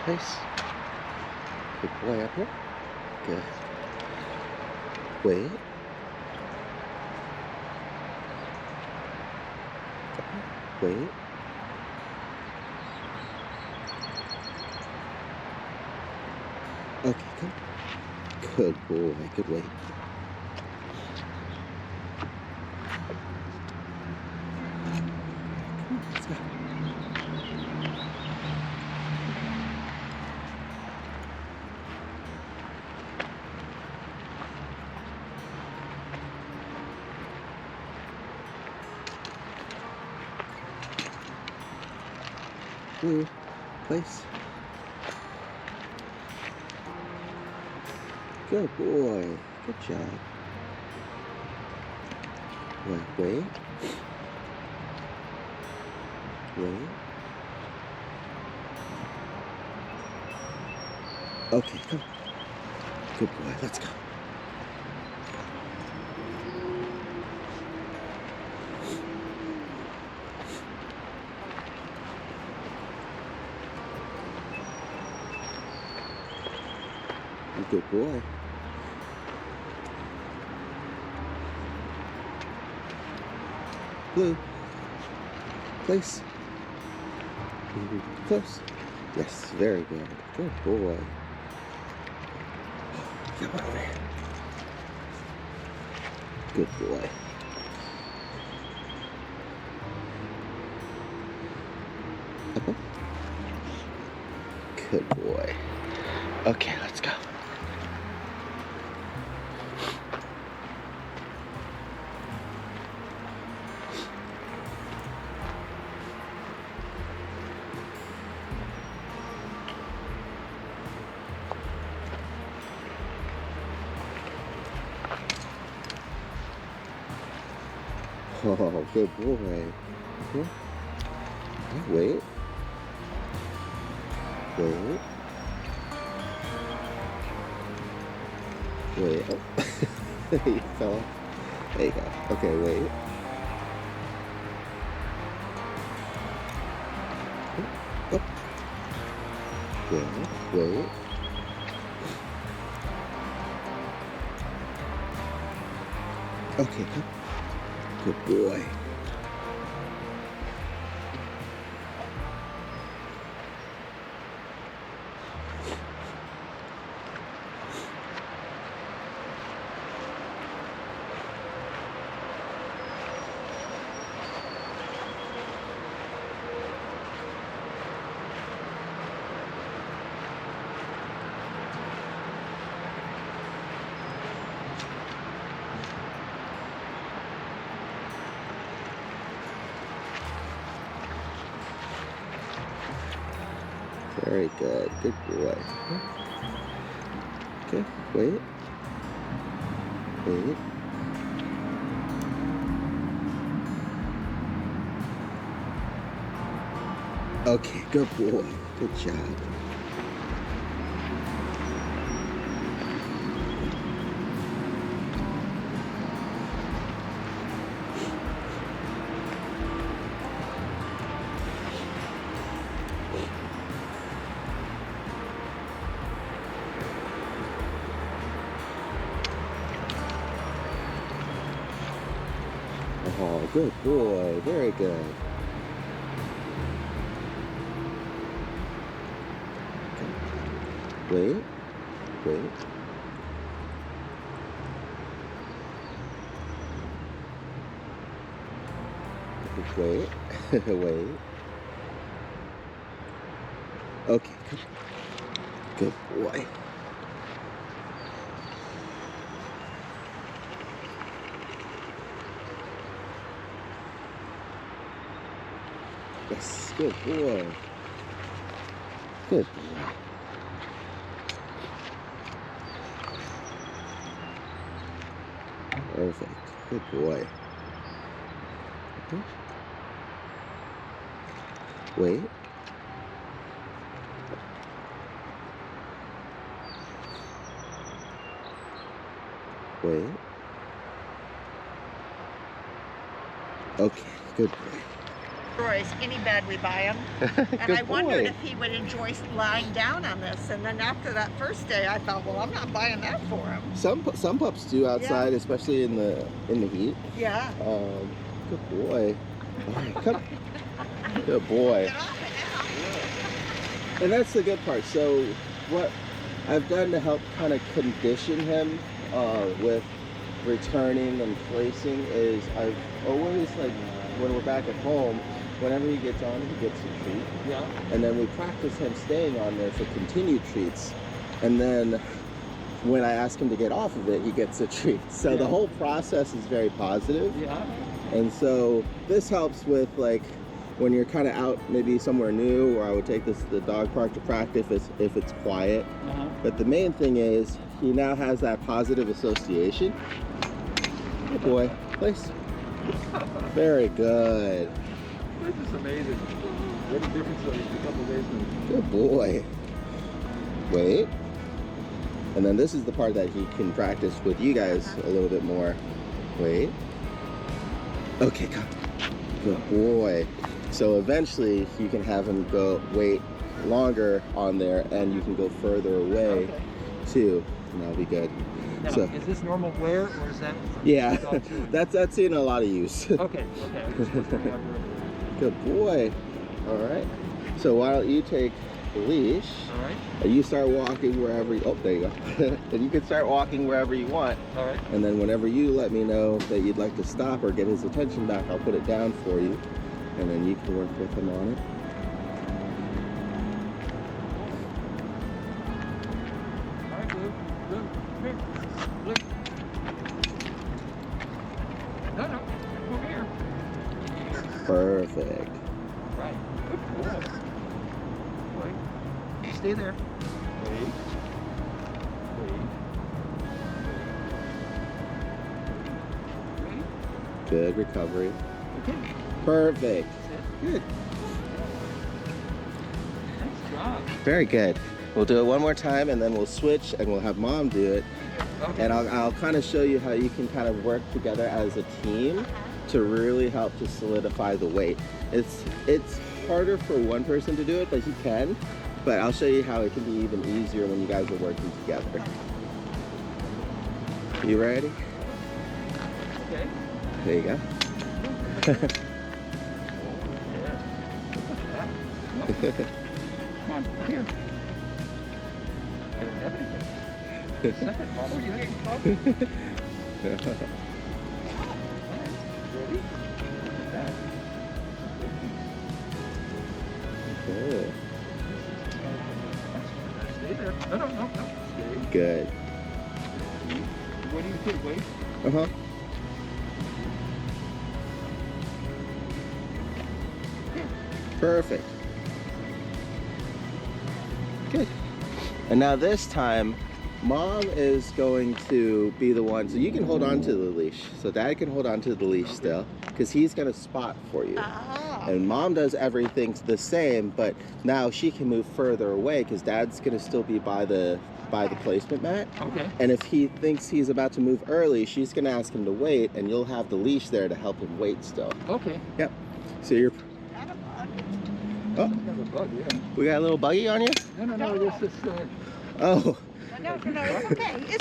Place. Good boy up here. Good. Wait. Wait. Okay, come. Good boy. Good wait. Come on, let's go. Blue. Place. Good boy. Good job. Wait. Wait. Okay, come. Good boy. Let's go. Good boy. Blue. Place. Close. Yes, very good. Good boy. Get over there. Good boy. Uh-huh. Good boy. Okay, let's go. Oh, good boy. Here. Wait. Wait. Wait. Oh. You fell off. There you go. Okay, wait. Oh. Yeah. Wait. Okay, come. Good boy. Very good. Good boy. Okay, wait. Wait. Okay, good boy. Good job. Oh, good boy. Very good. Okay. Wait. Wait. Wait. Wait. Okay, good. Good boy. Yes, good boy. Good boy. Perfect. Good boy. Okay. Wait. Wait. Okay, good boy. Roy. a skinny bed we buy him. And Good I wondered boy. if he would enjoy lying down on this. And then after that first day, I thought, well, I'm not buying that for him. Some pups do outside, especially in the heat. Yeah. Good boy. All right, come. Good boy. Get off it now. And that's the good part. So what I've done to help kind of condition him with returning and placing is I've always, like, when we're back at home, whenever he gets on, he gets a treat. Yeah. And then we practice him staying on there for continued treats. And then when I ask him to get off of it, he gets a treat. So the whole process is very positive. Yeah. And so this helps with, like, when you're kind of out maybe somewhere new, or I would take this to the dog park to practice if it's quiet. But the main thing is he now has that positive association. Good boy. Place. Very good. This is amazing. What a difference in a couple of days. Good boy. Wait. And then this is the part that he can practice with you guys a little bit more. Wait. Okay, come. Good boy. So eventually you can have him go wait longer on there, and you can go further away too, and that'll be good. Now, So is this normal wear, or is that? yeah, that's in a lot of use. Okay. Good boy. All right. So why don't you take the leash? All right. And you start walking wherever. Oh, there you go. And you can start walking wherever you want. All right. And then whenever you let me know that you'd like to stop or get his attention back, I'll put it down for you, and then you can work with him on it. All right, Blue. Blue. Come here. Blue. No. Over here. Perfect. Right. Good boy. Wait. Stay there. Wait. Good recovery. Okay. Perfect. That's it. Good. Nice job. Very good. We'll do it one more time, and then we'll switch, and we'll have Mom do it. Okay. And I'll kind of show you how you can kind of work together as a team to really help to solidify the weight. It's harder for one person to do it, but he can. But I'll show you how it can be even easier when you guys are working together. You ready? Okay. There you go. Come on, here. I don't have anything. Second, Mom, are you getting coffee? Ready? Cool. Stay there. No. Stay. Good. What do you think? Wait. Uh-huh. Perfect. Good. And now this time, Mom is going to be the one, so you can hold on to the leash. So Dad can hold on to the leash still, because he's going to spot for you. And Mom does everything the same, but now she can move further away because Dad's going to still be by the placement mat. Okay. And if he thinks he's about to move early, she's going to ask him to wait, and you'll have the leash there to help him wait still. Okay. Yep. So you're... Oh, I have a bug, yeah. we got a little buggy on you? No, this is, Oh. No, it's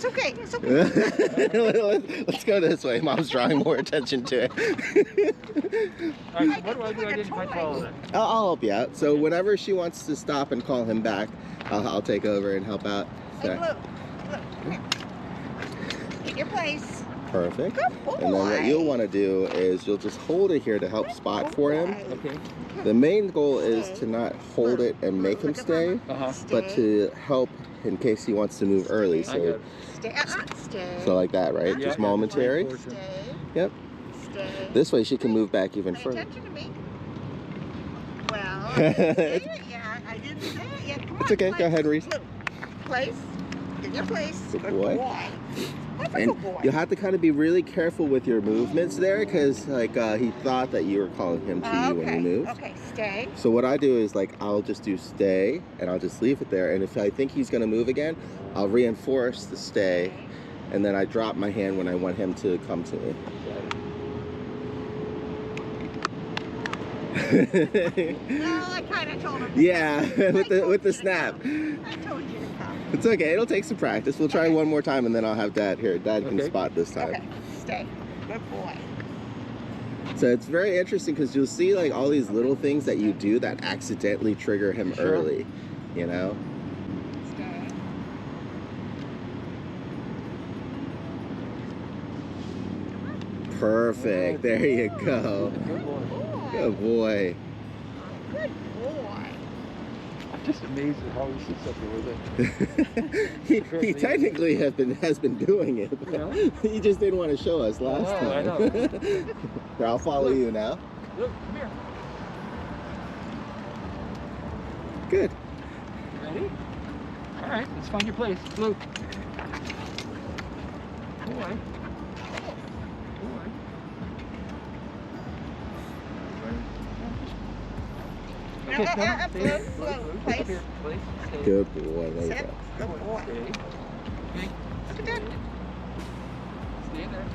okay. It's okay. Let's go this way. Mom's drawing more attention to it. all right, what do I do? I didn't quite follow that. I'll help you out. So whenever she wants to stop and call him back, I'll take over and help out. Hey, So, Blue, come here. Get your place. perfect. Good boy. And then what you'll want to do is you'll just hold it here to help spot for him. Okay. The main goal is to not hold it and make him stay, Uh-huh. but to help in case he wants to move early. I got So, it. Stay. so like that, right? Yeah, Just yeah, momentary. fine, Stay. Yep. Stay. This way she can move back even Pay further. attention to me. Well, I didn't say it yet. I didn't say it yet. Come on. It's okay. Go ahead, Reese. Blue. Place. Get your place. Good boy. That's a And good boy. you'll have to kind of be really careful with your movements there, because like he thought that you were calling him to you when you moved. Okay, stay. So what I do is like I'll just do stay, and I'll just leave it there. And if I think he's gonna move again, I'll reinforce the stay, and then I drop my hand when I want him to come to me. Well, I kind of told him. Yeah, with I told the you to snap. come. I told you to come. It's okay. It'll take some practice. We'll try Okay. one more time, and then I'll have Dad here. Dad can Okay. spot this time. Okay, stay. Good boy. So it's very interesting because you'll see like all these little things that you do that accidentally trigger him Sure. early. You know. Stay. Perfect. There you go. Good boy. Good boy. Good boy. I'm just amazed at how he sits up here with it. he technically has been doing it. But Yeah. he just didn't want to show us last I time. know. Here, I'll follow you now. Look, come here. Good. Ready? All right, let's find your place. Luke. Boy. Okay, come on. Stay there. Blue, Luke, Luke, place. up here. Place. Stay. Good boy. There you Sit. go. Good boy. Stay. Okay. Look at that. Stay there.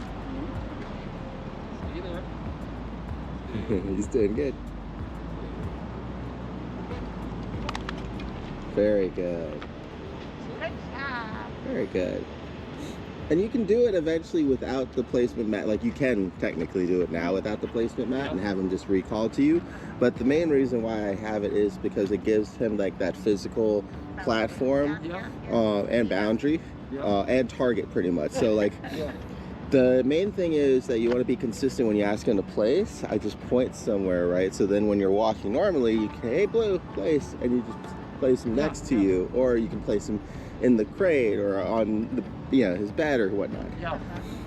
Stay there. He's doing good. Very good. Good job. Very good. And you can do it eventually without the placement mat. Like you can technically do it now without the placement mat and have him just recall to you. But the main reason why I have it is because it gives him like that physical platform Yeah. and boundary Yeah. and target pretty much. So like Yeah. the main thing is that you want to be consistent when you ask him to place. I just point somewhere, right? So then when you're walking normally, you can, hey, Blue, place, and you just place him next to you, or you can place him in the crate or on the, his bed or whatnot. Yeah.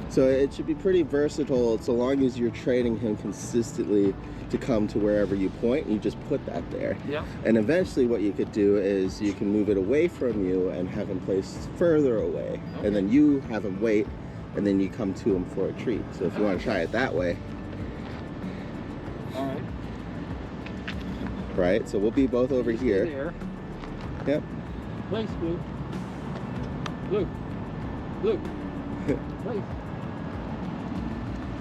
So it should be pretty versatile so long as you're training him consistently to come to wherever you point, and you just put that there. Yeah. And eventually what you could do is you can move it away from you and have him placed further away. Okay. And then you have him wait, and then you come to him for a treat. So if you want to try it that way, All right. right? So we'll be both over Stay here. there. Yep. Place, Blue. Blue. Blue. Place.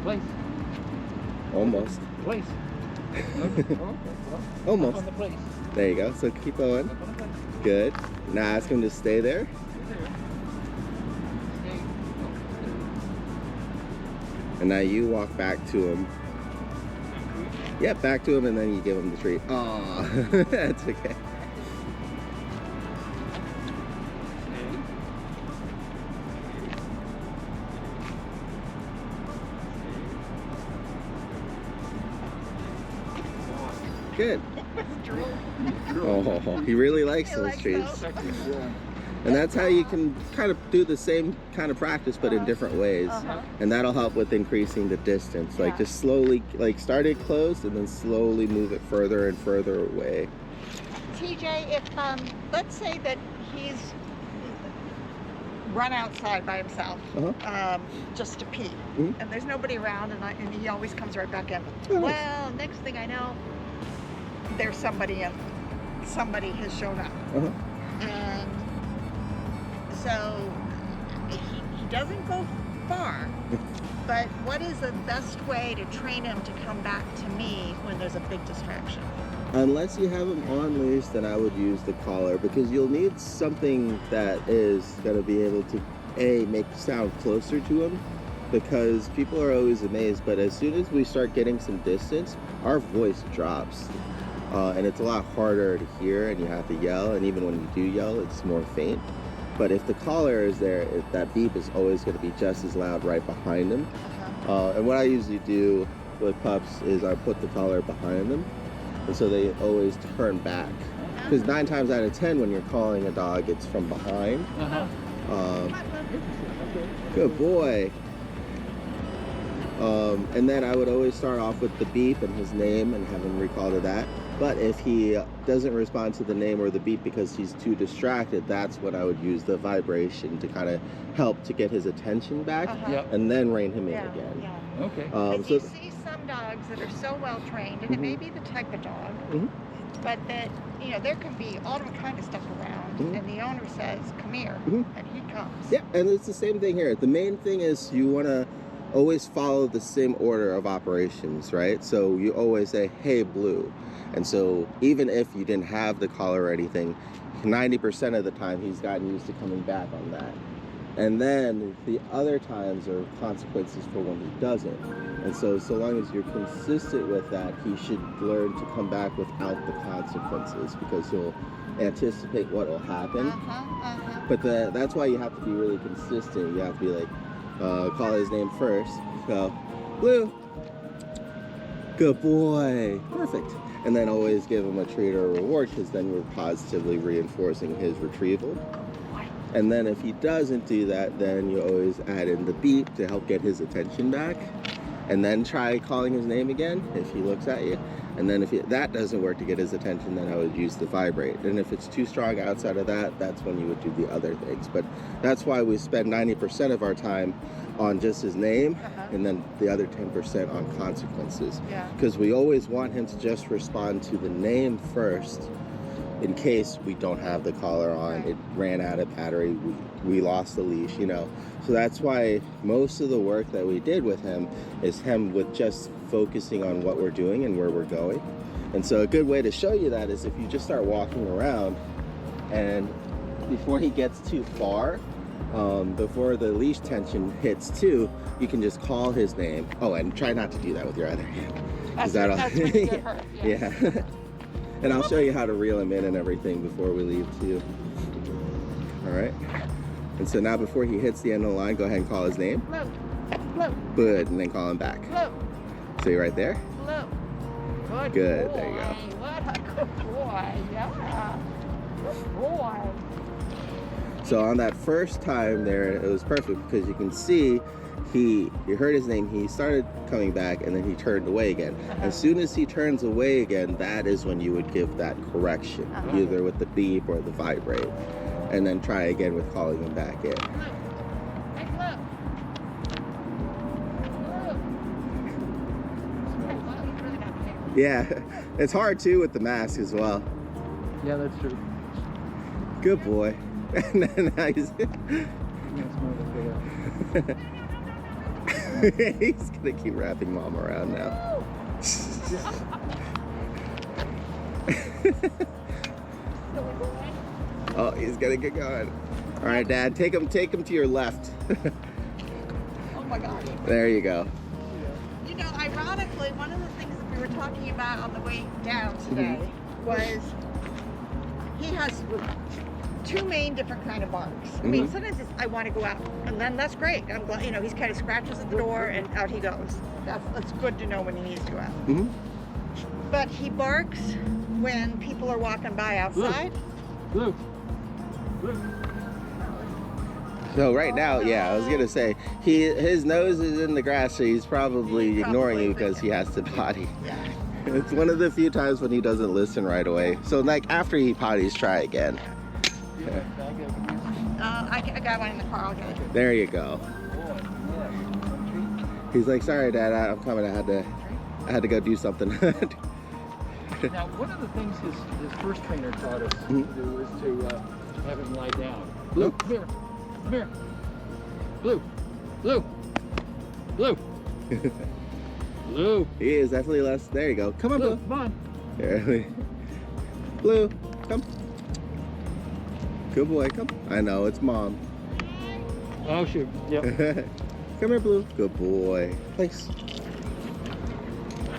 Place. Almost. Place. Okay. Well, Almost. Up on the place. There you go. So keep going. Up on the place. Good. Now ask him to stay there. Stay there. Stay. Oh, And now you walk back to him. Yep, back to him, and then you give him the treat. Aw, that's okay. stay. Good. Oh, he really likes He those likes treats. those. Yeah. And that's how you can kind of do the same kind of practice, but in different ways. Uh-huh. And that'll help with increasing the distance. Like Yeah. just slowly, like start it close and then slowly move it further and further away. TJ, if let's say that he's run outside by himself, just to pee, Mhm. and there's nobody around, and he always comes right back in. Oh, nice. Well, next thing I know, there's somebody in. Somebody has shown up, Uh-huh. and so he doesn't go far. But what is the best way to train him to come back to me when there's a big distraction? Unless you have him on leash, then I would use the collar because you'll need something that is going to be able to make sound closer to him, because people are always amazed, but as soon as we start getting some distance, our voice drops, and it's a lot harder to hear, and you have to yell, and even when you do yell, it's more faint. But if the collar is there, that beep is always going to be just as loud right behind him. And what I usually do with pups is I put the collar behind them, and so they always turn back. Because 9 times out of 10, when you're calling a dog, it's from behind. Uh-huh. Um, good boy. And then I would always start off with the beep and his name and have him recall to that. But if he doesn't respond to the name or the beep because he's too distracted, that's when I would use the vibration to kind of help to get his attention back, Yep. and then rein him in Yeah, again. yeah. Okay. Because So you see some dogs that are so well trained, and it may be the type of dog, but that, there can be all kind of stuff around, and the owner says, come here, and he comes. yeah, and it's the same thing here. The main thing is you want to always follow the same order of operations, right? So you always say, hey, Blue. And so even if you didn't have the collar or anything, 90% of the time he's gotten used to coming back on that. And then the other times are consequences for when he doesn't. And so long as you're consistent with that, he should learn to come back without the consequences, because he'll anticipate what will happen. But that's why you have to be really consistent. You have to be like, call his name first. So, Blue. Good boy. Perfect. And then always give him a treat or a reward, because then we're positively reinforcing his retrieval. And then if he doesn't do that, then you always add in the beep to help get his attention back. And then try calling his name again if he looks at you. And then if that doesn't work to get his attention, then I would use the vibrate. And if it's too strong outside of that, that's when you would do the other things. But that's why we spend 90% of our time on just his name, and then the other 10% on consequences. Because we always want him to just respond to the name first, in case we don't have the collar on, it ran out of battery, we lost the leash, you know. So that's why most of the work that we did with him is him with just focusing on what we're doing and where we're going. And so a good way to show you that is if you just start walking around, and before he gets too far, before the leash tension hits too, you can just call his name. Oh, and try not to do that with your other hand. That's when you get hurt. Yeah. And I'll show you how to reel him in and everything before we leave too. All right. And so now before he hits the end of the line, go ahead and call his name. Blue. Blue. Good, and then call him back. Blue. So you're right there? Blue. Good, boy. there you go. What a good boy. Yeah. Good boy. So on that first time there, it was perfect, because you can see you heard his name, he started coming back, and then he turned away again. As soon as he turns away again, that is when you would give that correction, either with the beep or the vibrate, and then try again with calling him back in. Yeah, it's hard too with the mask as well. Yeah, that's true. Good boy. And then now he's he's gonna keep wrapping mom around now. Oh, he's gonna get going. All right, Dad, take him to your left. Oh my God. There you go. You know, ironically, one of the things that we were talking about on the way down today was he has two main different kind of barks. I mean, sometimes it's, I want to go out, and then that's great. I'm glad, you know, he's kind of scratches at the door and out he goes. That's good to know when he needs to go out. But he barks when people are walking by outside. Blue. Blue. So right now, yeah, I was gonna say his nose is in the grass, so he's probably ignoring you because he has to potty. Yeah. It's one of the few times when he doesn't listen right away. So like after he potties, try again. I got one in the car. I'll get it. There you go. He's like, sorry, Dad, I'm coming. I had to go do something. Now, one of the things his first trainer taught us to do was to have him lie down. Blue, come here. Come here. Blue. Blue. Blue. Blue. He is definitely less. There you go. Come on, Blue. Blue. Come on. There. Blue, come. Good boy, come. I know, it's Mom. Oh, shoot. Yep. Come here, Blue. Good boy. Place.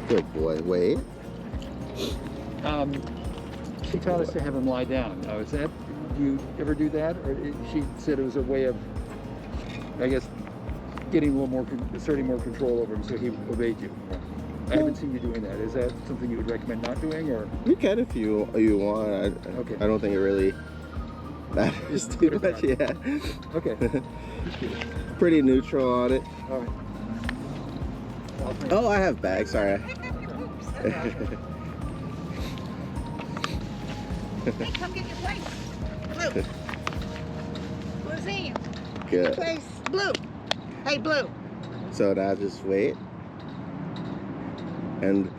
Good boy. Wait. She taught us to have him lie down. Now, do you ever do that? Or she said it was a way of, I guess, getting a little more, asserting more control over him so he obeyed you. I haven't seen you doing that. Is that something you would recommend not doing, or? You can if you want. Okay. I don't think it really matters too much. Yeah. Okay. Pretty neutral on it. All right. Oh, I have bags. Sorry. Hey, come get your place. Blue. Blue's in. Good. Place. Blue. Hey, Blue. So now just wait. And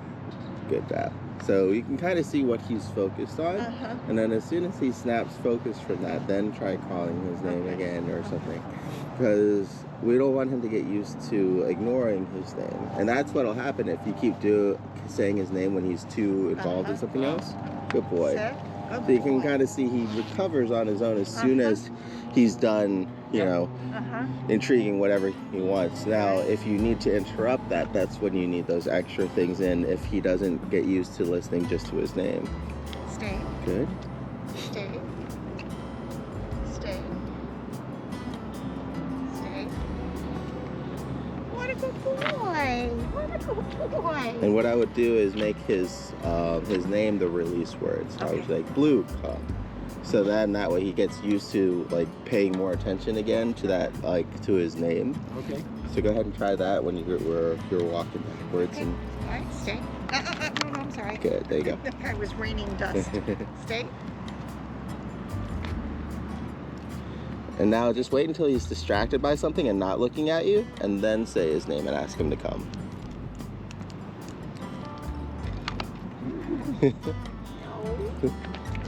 good job. So you can kind of see what he's focused on. Uh-huh. And then as soon as he snaps focus from that, then try calling his name again or something. Because we don't want him to get used to ignoring his name. And that's what'll happen if you keep saying his name when he's too involved in something else. Good boy. Sit. Good So you can boy. kind of see he recovers on his own as soon as he's done, you know, Uh-huh. intriguing whatever he wants. Now, if you need to interrupt that, that's when you need those extra things in if he doesn't get used to listening just to his name. Stay. Good. Stay. Stay. Stay. What a good boy. What a good boy. And what I would do is make his name the release word. So I was like, Blue, come. So then that way he gets used to like paying more attention again to that, like to his name. Okay. So go ahead and try that when you're walking backwards. Okay. And All right, stay. No, I'm sorry. good, there you go. I was raining dust. Stay. And now just wait until he's distracted by something and not looking at you, and then say his name and ask him to come.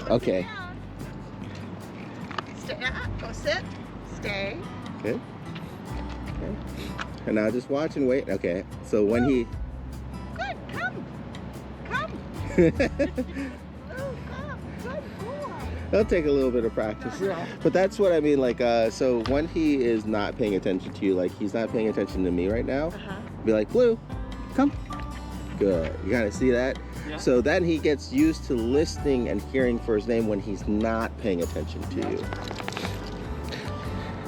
Okay. Stay. Go sit. Stay. Okay. Okay. And now just watch and wait. Okay. So when he Good. Come. Come. Oh, come. Good boy. That'll take a little bit of practice. Yeah. But that's what I mean, like, so when he is not paying attention to you, like he's not paying attention to me right now, Uh-huh. be like, Blue, come. Good. You gotta see that? Yeah. So then he gets used to listening and hearing for his name when he's not paying attention to you.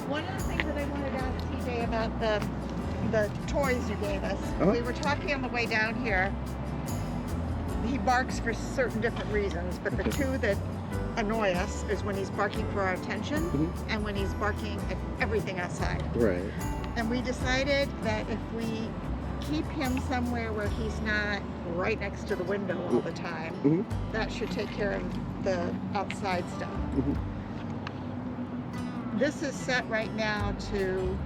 One of the things that I wanted to ask TJ about the toys you gave us, Uh-huh. we were talking on the way down here. He barks for certain different reasons, but the two that annoy us is when he's barking for our attention Mhm. and when he's barking at everything outside. Right. And we decided that if we keep him somewhere where he's not right next to the window all the time, Mhm. that should take care of the outside stuff. Mhm. This is set right now to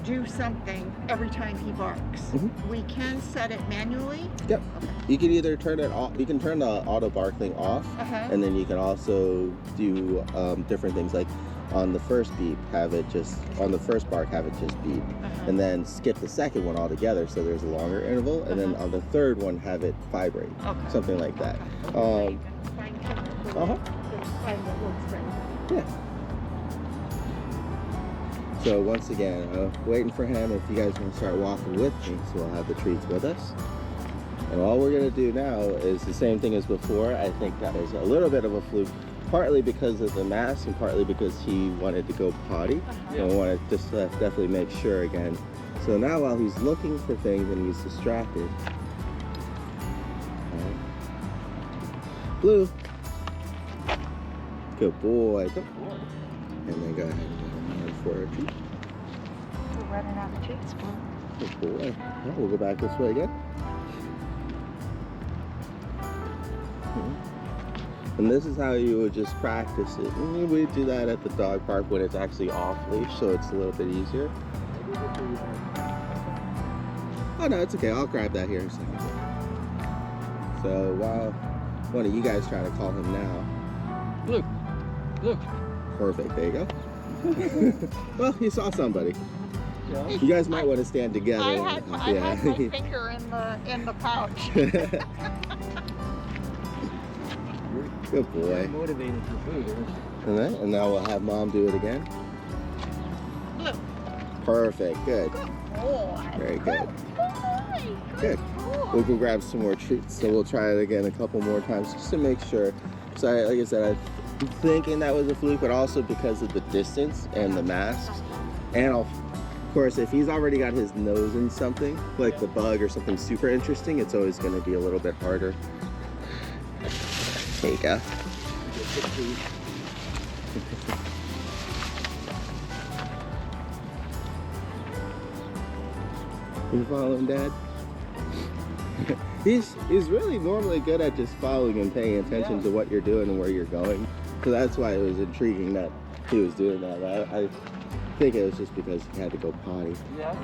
do something every time he barks. Mhm. We can set it manually. Yep. Okay. You can either turn it off, you can turn the auto bark thing off, Uh-huh. and then you can also do different things like on the first beep, have it just, on the first bark, have it just beep. Uh-huh. And then skip the second one altogether so there's a longer interval, and then Uh-huh. on the third one, have it vibrate. Okay. Something like that. Okay. Fine-tune it so Uh-huh. to find what works better. Yeah. So once again, waiting for him. If you guys want to start walking with me, so we'll have the treats with us. And all we're gonna do now is the same thing as before. I think that is a little bit of a fluke, partly because of the mask and partly because he wanted to go potty. So I want to just definitely make sure again. So now while he's looking for things and he's distracted, Blue, good boy. Come. And then go ahead and go for a treat. We're running out of treats, Blue. Good boy. Yeah, we'll go back this way again. And this is how you would just practice it. And we do that at the dog park when it's actually off leash, so it's a little bit easier. Oh no, it's okay. I'll grab that here in a second. So while one of you guys try to call him now. Look. Look. Perfect. There you go. Well, you saw somebody. Yeah. You guys might want to stand together. I had my finger in the pouch. Good boy. Very motivated for food. And now we'll have Mom do it again. Blue. Perfect. Good. Boy. Very good. Boy. Good. Boy. We'll go grab some more treats. So we'll try it again a couple more times just to make sure. So like I said, I'm thinking that was a fluke, but also because of the distance and the masks. And of course, if he's already got his nose in something, like the bug or something super interesting, it's always going to be a little bit harder. There you go. You following Dad? He's really normally good at just following and paying attention to what you're doing and where you're going. So that's why it was intriguing that he was doing that. I think it was just because he had to go potty. Yeah.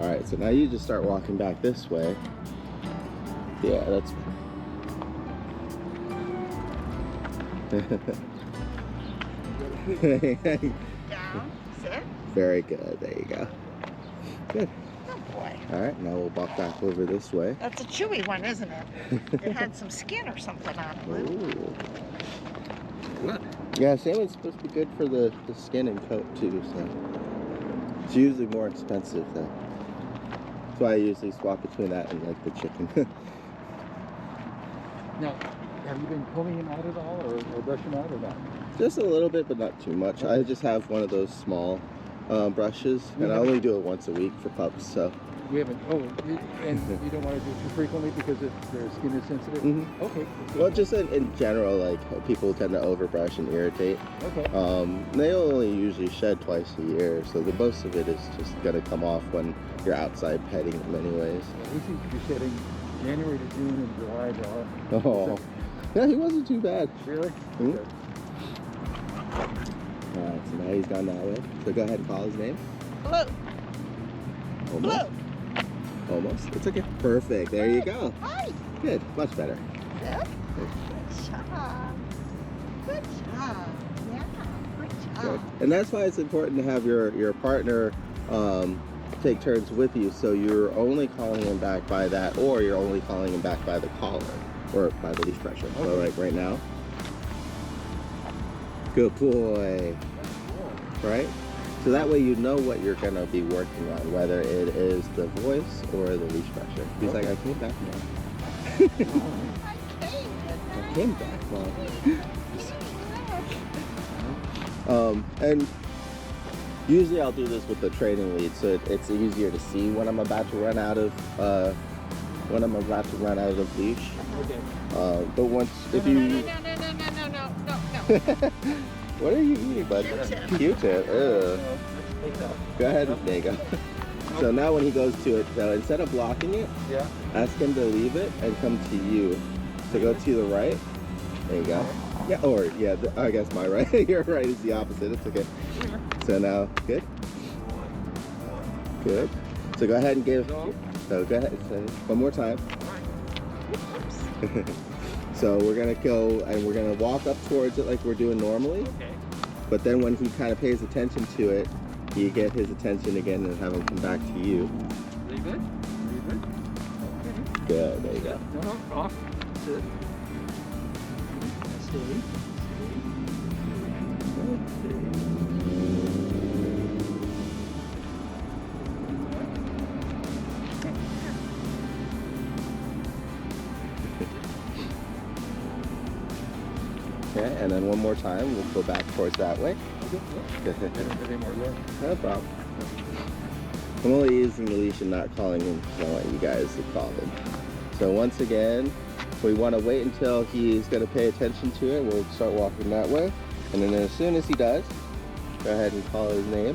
All right, so now you just start walking back this way. Yeah, that's Down, sit. very good. There you go. Good. Good boy. All right, now we'll walk back over this way. That's a chewy one, isn't it? It had some skin or something on it. Lou. Ooh. Good. Yeah, salmon's supposed to be good for the skin and coat too, so it's usually more expensive though. That's why I usually swap between that and like the chicken. Now, have you been combing him out at all, or brushing him out, or not? Just a little bit, but not too much. I just have one of those small brushes, and I only do it once a week for pups, so. We haven't. Oh, and you don't want to do it too frequently because their skin is sensitive. Mhm. Okay. Well, just in general, like people tend to overbrush and irritate. Okay. They only usually shed twice a year, so the most of it is just gonna come off when you're outside petting them, anyways. Well, he seems to be shedding January to June and July to August. Oh, yeah, he wasn't too bad. Really? Mhm. Okay. All right, so now he's gone that way. So go ahead and call his name. Blue. Almost. Blue. Almost. It's okay. Perfect. There you go. Hi. Good. Much better. Good. Good job. Good job. Yeah. Good Good. job. And that's why it's important to have your partner take turns with you, so you're only calling him back by that, or you're only calling him back by the collar or by the leash pressure. So Okay. like right now. Good boy. Right? So that way you know what you're gonna be working on, whether it is the voice or the leash pressure. He's like, I came back, Mom. I came back, Mom. And usually I'll do this with the training lead, so it's easier to see when I'm about to run out of leash. Okay. But once if No, you no, no, no, no, no, no, no, no. what are you eating, bud? Q-tip. Q-tip. Ew. Go ahead. There you go. So now when he goes to it, so instead of blocking it, Yeah. ask him to leave it and come to you. So go to the right. There you go. Yeah, or yeah, I guess my right. Your right is the opposite. It's okay. So now, good. Good. So go ahead and give. No. So go ahead. So one more time. So we're gonna go and we're gonna walk up towards it like we're doing normally. Okay. But then when he kind of pays attention to it, you get his attention again and have him come back to you. Leave it. Leave it. Okay. Good. There you go. No, off. Sit. Stay. Okay, and then one more time, we'll go back towards that way. Any more there? No problem. I'm only using the leash and not calling him because I want you guys to call him. So once again, we want to wait until he's going to pay attention to it. We'll start walking that way. And then as soon as he does, go ahead and call his name.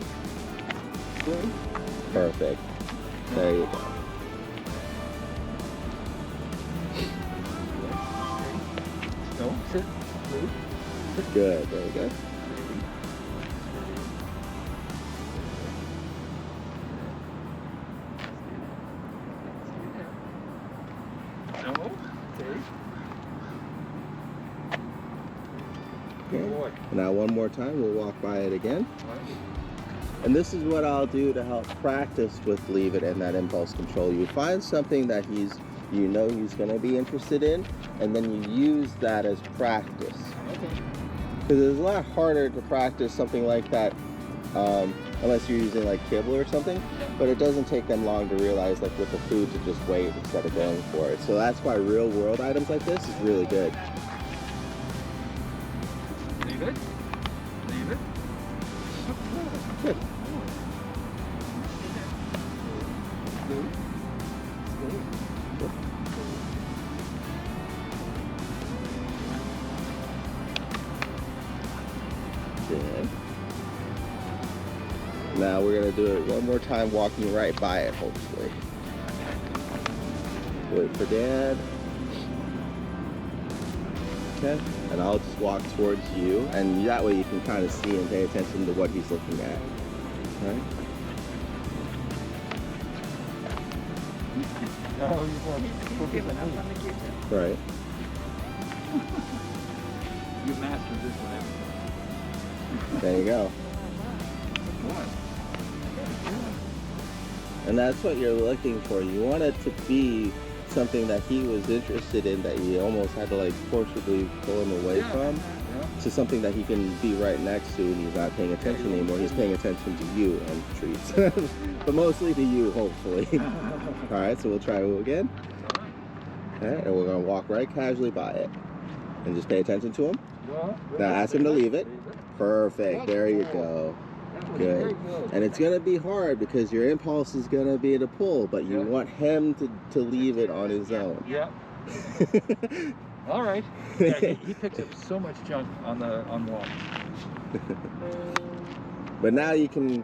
Perfect. There you go. No, sit. Leave. Good. There you go. No. Okay. Okay. Good boy. Now one more time, we'll walk by it again. All right. And this is what I'll do to help practice with Leave It and that impulse control. You find something that he's going to be interested in, and then you use that as practice. Okay. Because it's a lot harder to practice something like that unless you're using like kibble or something. But it doesn't take them long to realize, like with the food, to just wait instead of going for it. So that's why real world items like this is really good. Leave it. Leave it. Good. Good. Now we're gonna do it one more time, walking right by it, hopefully. Wait for Dad. Okay. And I'll just walk towards you, and that way you can kind of see and pay attention to what he's looking at. All right. Oh, he's He's focusing giving on up me. on the kitchen. Right. You mastered this one, haven't you? There you go. What? And that's what you're looking for. You want it to be something that he was interested in, that you almost had to like forcibly pull him away Yeah. from, Yeah. to something that he can be right next to, and he's not paying attention anymore. He's paying attention to you and treats, but mostly to you, hopefully. All right, so we'll try it again. All right, and we're gonna walk right casually by it, and just pay attention to him. Well, Now ask him to leave it. Perfect. Good There you boy. go. That was Good. very good. And it's gonna be hard because your impulse is gonna be to pull, but you Yeah. want him to leave it on his own. Yeah. All right. Yeah, he picks up so much junk on walks. But now you can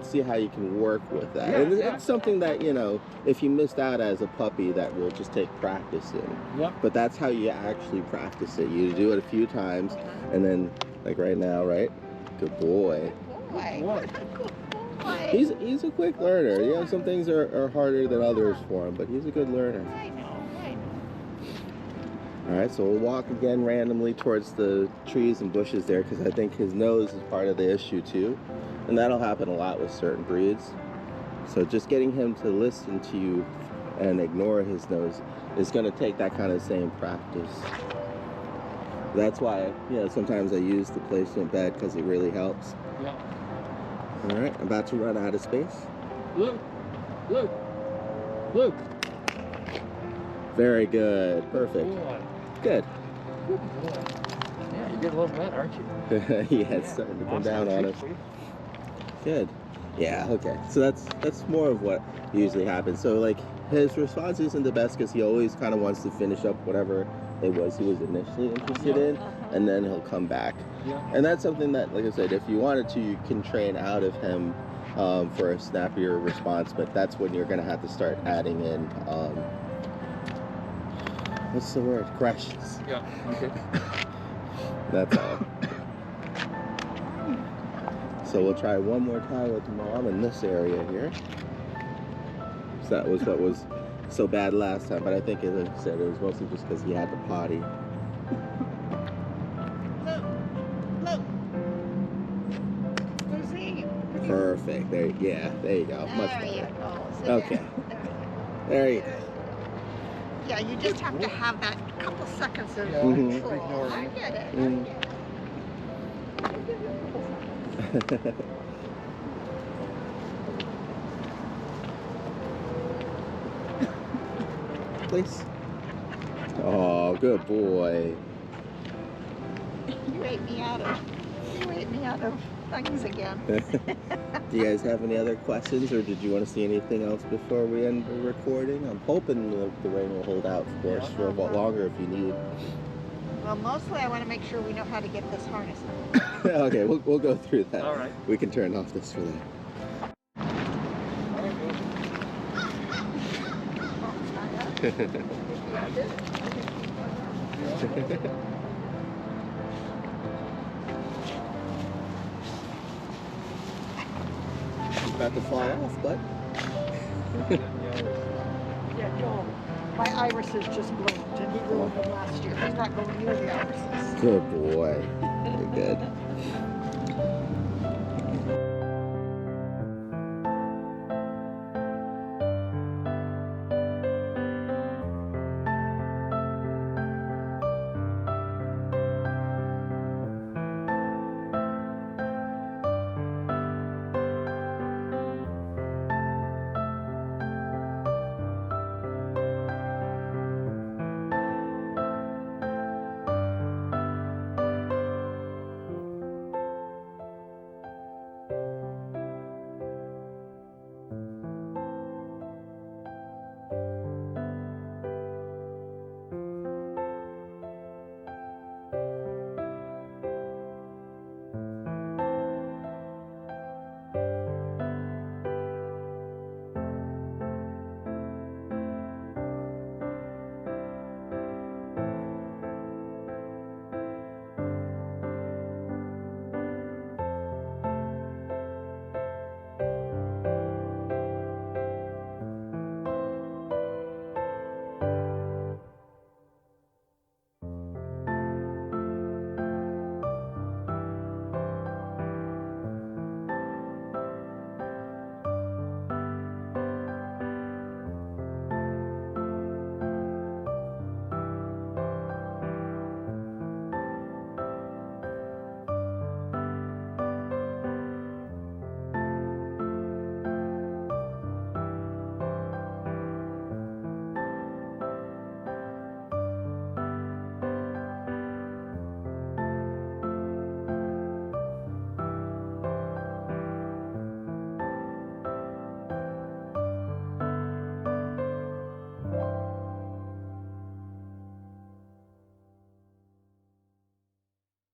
see how you can work with that. Yeah, And yeah. it's something that, you know, if you missed out as a puppy, that will just take practice in. Yep. But that's how you actually practice it. You do it a few times, and then, like right now, right? Good boy. Boy. Boy. Good boy. He's a quick learner. You know, some things are harder than others for him, but he's a good learner. I know. All right, so we'll walk again randomly towards the trees and bushes there, because I think his nose is part of the issue too. And that'll happen a lot with certain breeds. So just getting him to listen to you and ignore his nose is going to take that kind of same practice. That's why, you know, sometimes I use the placement bed, because it really helps. Yeah. All right, I'm about to run out of space. Luke. Luke. Luke. Very good. Perfect. Good boy. Good. Good boy. Yeah, you're getting a little wet, aren't you? Yeah, it's starting to come Mom's down got a on treat us. for you. Good. Yeah, okay. So that's more of what usually happens. So like his response isn't the best, because he always kind of wants to finish up whatever it was he was initially interested in, and then he'll come back. Yeah. And that's something that, like I said, if you wanted to, you can train out of him for a snappier response, but that's when you're going to have to start adding in, what's the word? Corrections. Yeah. Okay. That's all. So we'll try one more time with Mom in this area here. So that was what was so bad last time, but I think, as I said, it was mostly just because he had the potty. Look. Where's he? Perfect. There, yeah, there you go. Much There you better. go. See Okay. there? There you go. Yeah, you just have to have that couple seconds of Yeah. Mhm. control. Ignore I him. get it. Mm. I'll give you a couple seconds. Please. Oh, good boy. You ate me out of things again. Do you guys have any other questions, or did you want to see anything else before we end the recording? I'm hoping the rain will hold out, of course, Yeah. for a lot longer if you need. Well, mostly I want to make sure we know how to get this harness. Okay, we'll go through that. All right. We can turn off this for that. All right, Luke. He's about to fly off, bud. Yeah, Joel. My irises just bloomed, and he ruined them last year. He's not going near the irises. Good boy. Very good.